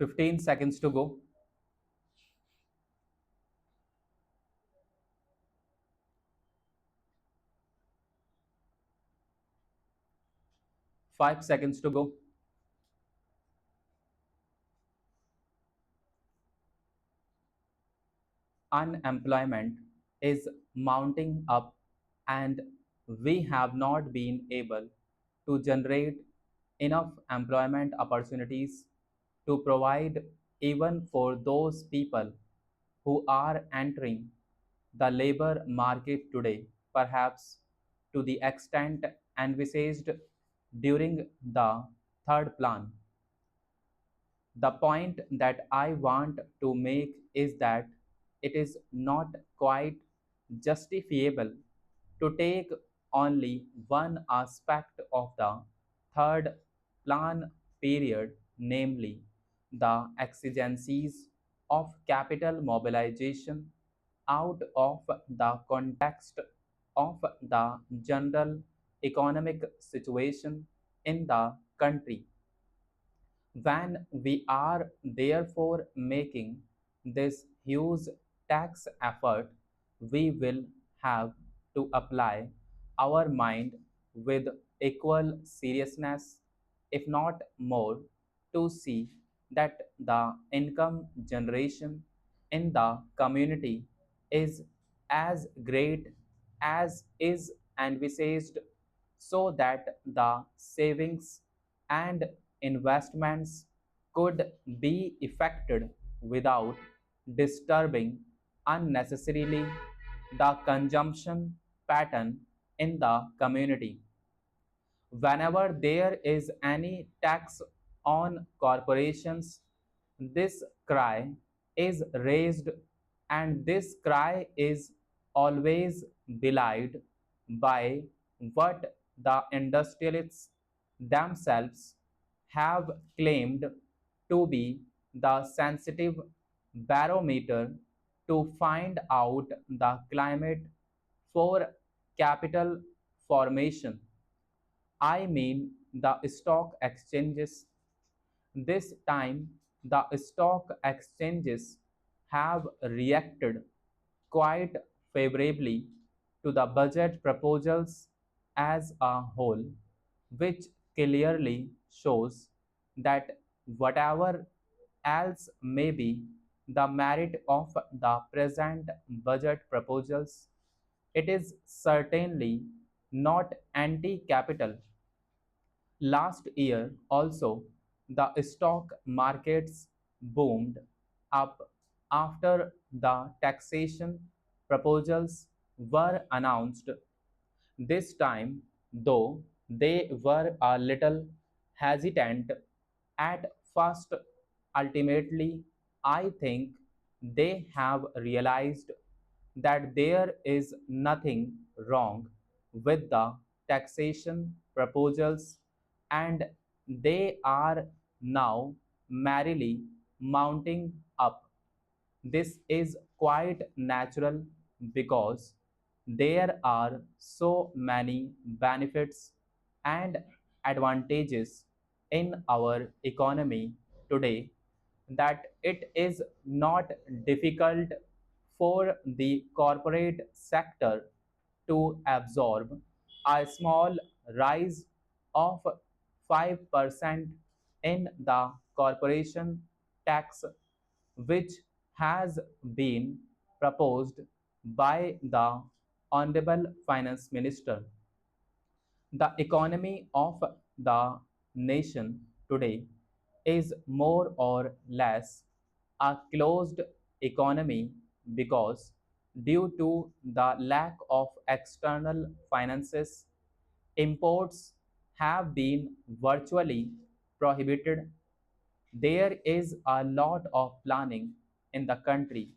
15 seconds to go. 5 seconds to go. Unemployment is mounting up, and we have not been able to generate enough employment opportunities to provide even for those people who are entering the labor market today, perhaps to the extent envisaged during the third plan. The point that I want to make is that it is not quite justifiable to take only one aspect of the third plan period, namely the exigencies of capital mobilization, out of the context of the general economic situation in the country. When we are therefore making this huge tax effort, we will have to apply our mind with equal seriousness, if not more, to see that the income generation in the community is as great as is envisaged, so that the savings and investments could be effected without disturbing unnecessarily the consumption pattern in the community. Whenever there is any tax on corporations, this cry is raised, and this cry is always belied by what the industrialists themselves have claimed to be the sensitive barometer to find out the climate for capital formation. I mean the stock exchanges. This time, the stock exchanges have reacted quite favorably to the budget proposals as a whole, which clearly shows that whatever else may be the merit of the present budget proposals, it is certainly not anti capital. Last year also, the stock markets boomed up after the taxation proposals were announced. This time, though, they were a little hesitant at first. Ultimately, I think they have realized that there is nothing wrong with the taxation proposals, and they are now merrily mounting up. This is quite natural because there are so many benefits and advantages in our economy today that it is not difficult for the corporate sector to absorb a small rise of 5% in the corporation tax, which has been proposed by the Honorable Finance Minister. The economy of the nation today is more or less a closed economy because, due to the lack of external finances, imports have been virtually prohibited. There is a lot of planning in the country,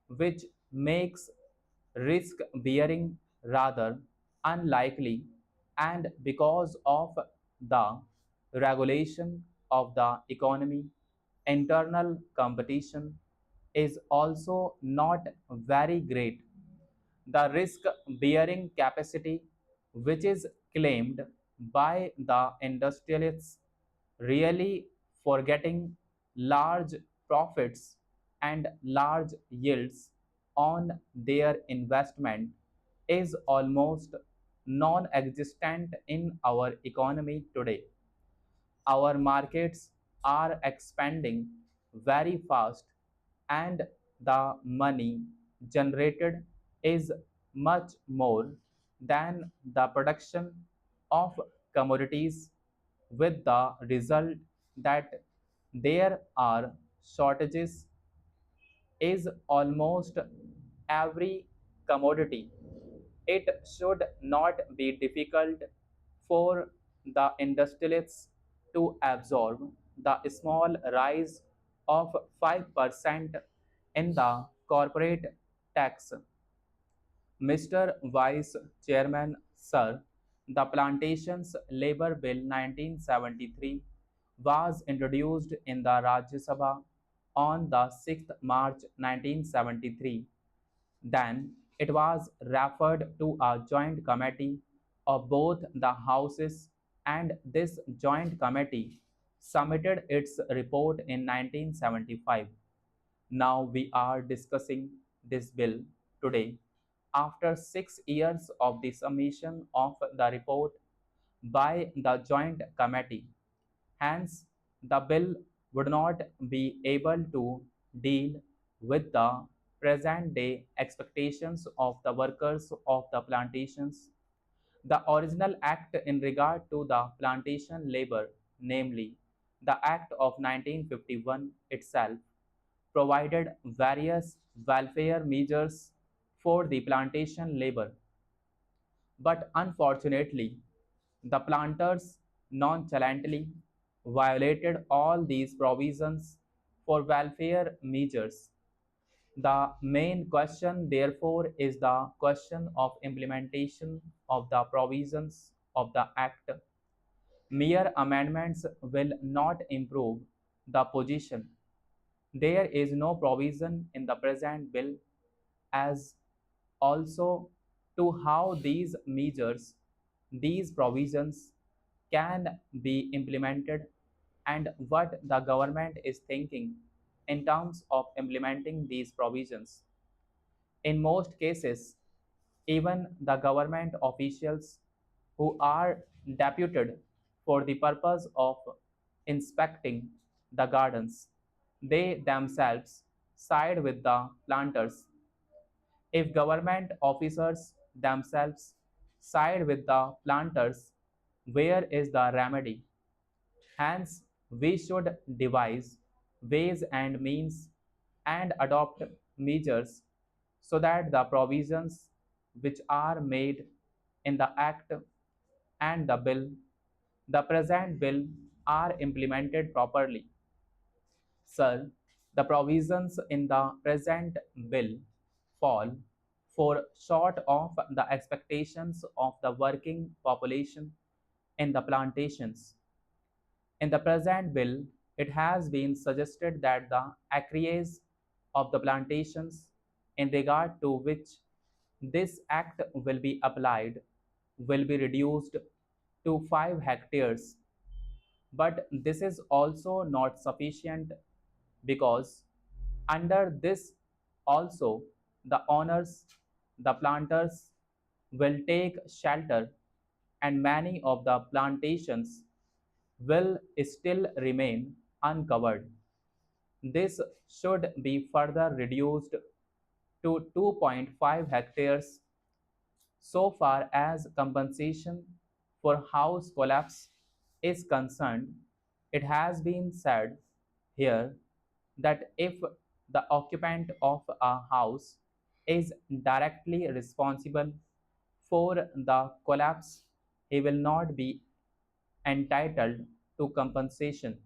which makes risk bearing rather unlikely, and because of the regulation of the economy, internal competition is also not very great. The risk bearing capacity, which is claimed by the industrialists, really forgetting large profits and large yields on their investment is almost non existent in our economy today. Our markets are expanding very fast, and the money generated is much more than the production of commodities, with the result that there are shortages is almost every commodity. It should not be difficult for the industrialists to absorb the small rise of 5% in the corporate tax. Mr. Vice Chairman, Sir, the Plantations Labor Bill 1973 was introduced in the Rajya Sabha on the 6th March 1973. Then it was referred to a joint committee of both the houses, and this joint committee submitted its report in 1975. Now we are discussing this bill today after 6 years of the submission of the report by the Joint Committee. Hence, the bill would not be able to deal with the present day expectations of the workers of the plantations. The original act in regard to the plantation labor, namely the Act of 1951 itself, provided various welfare measures for the plantation labor. But unfortunately, the planters nonchalantly violated all these provisions for welfare measures. The main question, therefore, is the question of implementation of the provisions of the Act. Mere amendments will not improve the position. There is no provision in the present bill as also to how these measures, these provisions can be implemented, and what the government is thinking in terms of implementing these provisions. In most cases, even the government officials who are deputed for the purpose of inspecting the gardens, they themselves side with the planters. If government officers themselves side with the planters, where is the remedy? Hence, we should devise ways and means and adopt measures so that the provisions which are made in the Act and the bill, the present bill, are implemented properly. Sir, the provisions in the present bill fall for short of the expectations of the working population in the plantations. In the present bill, it has been suggested that the acreage of the plantations in regard to which this act will be applied will be reduced to 5 hectares. But this is also not sufficient because under this also the owners, the planters will take shelter, and many of the plantations will still remain uncovered. This should be further reduced to 2.5 hectares. So far as compensation for house collapse is concerned, it has been said here that if the occupant of a house is directly responsible for the collapse, he will not be entitled to compensation.